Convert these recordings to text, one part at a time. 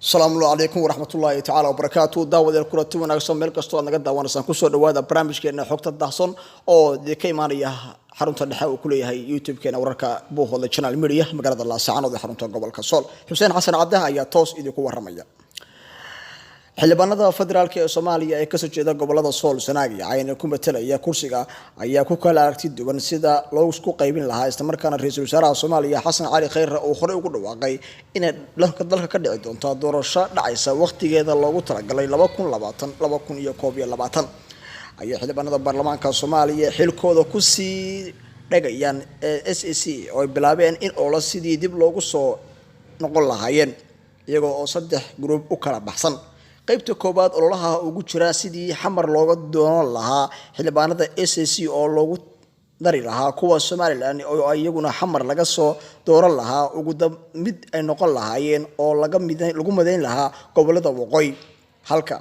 السلام عليكم ورحمة الله تعالى وبركاته داود الكرة تونا مeel kastoo naga daawanaysan ku soo dhawaada barnaamijkeena xogta daahson oo ka imaanaya xarunta dhexe oo ku leeyahay YouTube-keena wararka Buuhoodle Channel Media magaalada Laascaanood ee xarunta gobolka Sool Xuseen Xasan Cabdi ayaa toos idinku waramaya xildhibaanada federaalka ee Soomaaliya ee ka soo jeeda gobolada Sool Sanaag iyo Cayn ku metelaya kursiga ayaa ku kala aragti duwan sida loo isku qaybin lahaa isla markaana ra'iisul wasaaraha Soomaaliya Xasan Cali Khayre oo hore ugu dhawaaqay in dalka ka dhici doonto doorasho dhacaysa waqtigeeda loogu talagalay 2020-2021 ayaa xildhibaanada baarlamaanka Soomaaliya xilkooda ku sii dhagayaan SEC oo bilaabeen in oo la sidii dib loogu soo noqon lahaayeen iyagoo oo saddex group u kala baxsan qaybta koobaad ololaha ugu jira sidii xamar looga doonan lahaa xildhibaanada SEC oo loogu dari lahaa kuwa Somaliland oo iyaguna xamar laga soo dooran lahaa ugu mid ay noqon lahaayeen oo lagu midayn lahaa gobolada waqooyi halka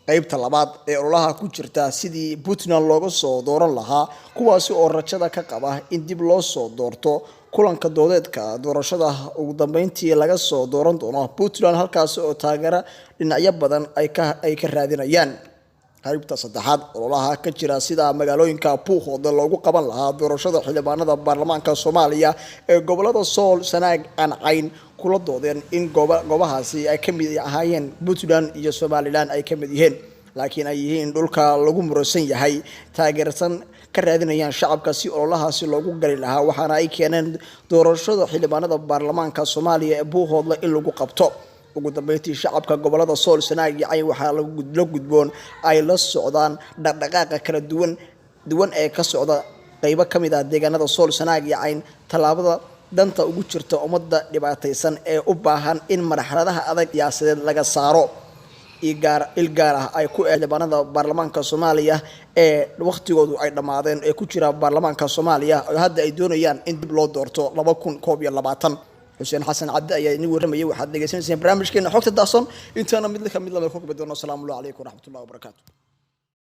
qaybta labaad ee ololaha ku jirta sidii Puntland looga soo dooran lahaa kuwaasi oo rajada ka qaba in dib loo soo doorto kulanka doodeedka doorashada ugu dambeyntii laga soo dooran doono Puntland halkaas oo taageero dhinacyo badan ay ka raadinayaan qaybta saddexaad ololaha ka jira sida magaalooyinka Buuhoodle loogu qaban lahaa doorashada xildhibaanada baarlamaanka Soomaaliya ee gobolada Sool Sanaag aan Cayn kula doodeen in goobahaasi ay ka mid ahaayeen Puntland iyo Somaliland ay ka mid yihiin laakiin ay yihiin dhulka lagu muransan yahay taageersan ka raadinayaan shacabka si ololahaasi loogu gali lahaa waxaana ay keeneen doorashada xildhibaanada baarlamaanka Soomaaliya ee Buuhoodle in lagu qabto ugu dambeyntii shacabka gobolada Sool Sanaag iyo Cayn waxa la gudboon ay la socdaan dhaqdhaqaaqa kala duwan ee ka socda qaybo kamid ah deegaanada Sool Sanaag iyo Cayn talaabada danta ugu jirta ummadda dhibaataysan ee u baahan in marxaladaha adag siyaasadeed laga saaro ilgaar ah ay ku xildhibaanada baarlamaanka Soomaaliya ee waqtigoodu ay dhamaadeen ee ku jira baarlamaanka Soomaaliya oo hadda ay doonayaan in dib loo doorto 2021 Xuseen Xasan Cabdi ayaa inuu waramayay waxaad dhageysanaysaa barnaamijkeena xogta daahson intaana mid ka mid la ku gudbin doono. Assalaamu calaykum waraxmatullaahi wabarakaatuh.